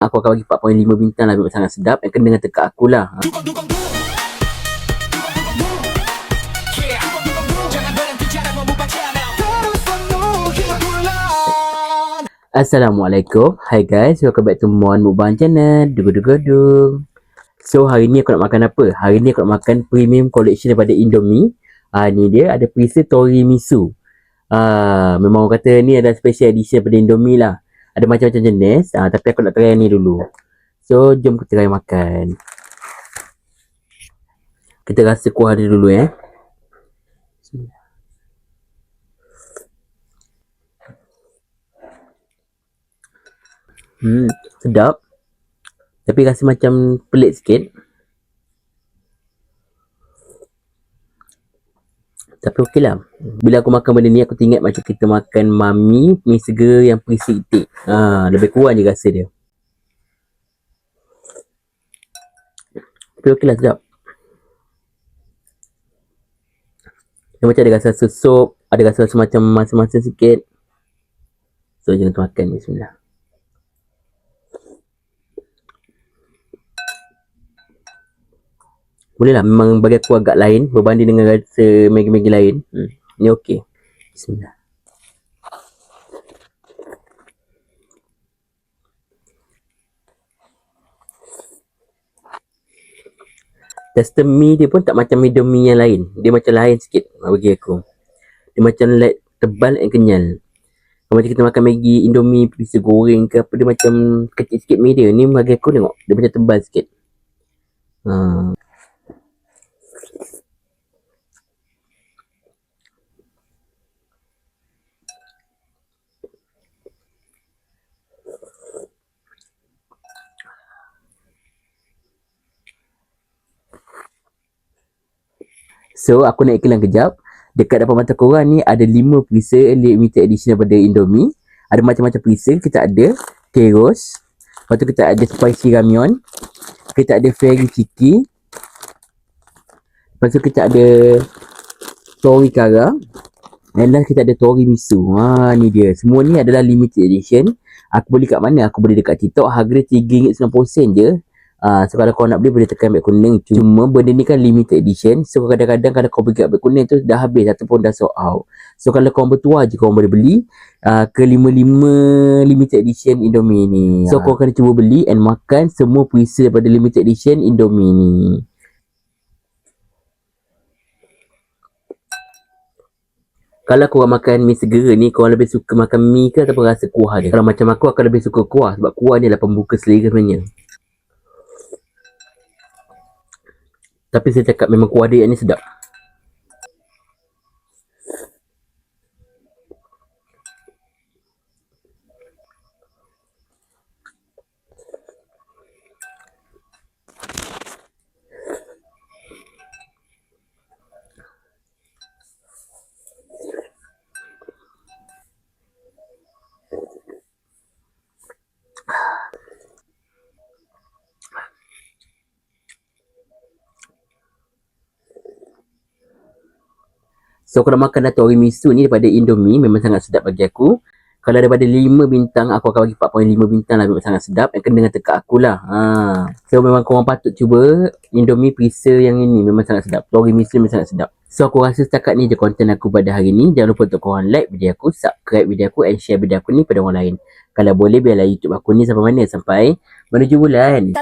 Aku akan bagi 4.5 bintang lah. Memang sangat sedap. Yang kena dengan tekak aku lah. Assalamualaikum. Hi guys, welcome back to Mon Mukbang Channel. Dugu-dugu-dung. So hari ni aku nak makan apa? Hari ni aku nak makan premium collection daripada Indomie. Ni dia ada preset Tori Miso. Memang orang kata ni adalah special edition daripada Indomie lah. Ada macam-macam jenis. Tapi aku nak try ni dulu. So jom kita try makan. Kita rasa kuah dia dulu Sedap. Tapi rasa macam pelik sikit. Tapi okey lah. Bila aku makan benda ni, aku teringat macam kita makan mami mi segera yang perisi itik. Lebih kurang je rasa dia. Tapi okey lah, sedap. Dia macam ada rasa sup, ada rasa macam masin-masin sikit. So, jangan tu makan. Bismillah. Boleh lah, memang bagi aku agak lain berbanding dengan rasa Maggi-Maggi lain. Ni okey. Bismillah. Texture mi dia pun tak macam Indomie yang lain. Dia macam lain sikit bagi aku. Dia macam light, tebal dan kenyal. Kalau macam kita makan Maggi, Indomie, pizza goreng ke apa, dia macam kecil sikit mi dia. Ni bagi aku tengok, dia macam tebal sikit. So, aku nak iklan kejap. Dekat depan mata korang ni ada 5 preset limited edition daripada Indomie. Ada macam-macam preset. Kita ada Keros. Lepas tu kita ada Spicy Ramyeon. Kita ada Fairy Chiki. Lepas tu kita ada Tori Kara. Dan last kita ada Tori Miso. Ni dia. Semua ni adalah limited edition. Aku beli kat mana? Aku beli dekat TikTok. Harga RM3.90 je. So kalau kau nak beli boleh tekan beg kuning. Cuma benda ni kan limited edition. So kadang-kadang kalau kau beli kat beg kuning tu dah habis ataupun dah sold out. So kalau kau bertuah je kau boleh beli ke 55 limited edition Indomie ni. So kau kena cuba beli and makan semua preset daripada limited edition Indomie ni. Kalau korang makan mi segera ni, korang lebih suka makan mi ke ataupun rasa kuah dia? Kalau macam aku akan lebih suka kuah. Sebab kuah ni adalah pembuka selera sebenarnya. Tapi saya cakap memang kuah dia ni sedap. So kalau makan Tori Miso ni daripada Indomie memang sangat sedap bagi aku. Kalau daripada 5 bintang, aku akan bagi 4.5 bintang lah. Memang sangat sedap. Yang kena dengan tekak aku lah. So memang korang patut cuba Indomie preset yang ini. Memang sangat sedap. Tori Miso memang sangat sedap. So aku rasa setakat ni je konten aku pada hari ni. Jangan lupa untuk korang like video aku, subscribe video aku and share video aku ni pada orang lain. Kalau boleh biarlah YouTube aku ni sampai mana? Sampai menuju bulan.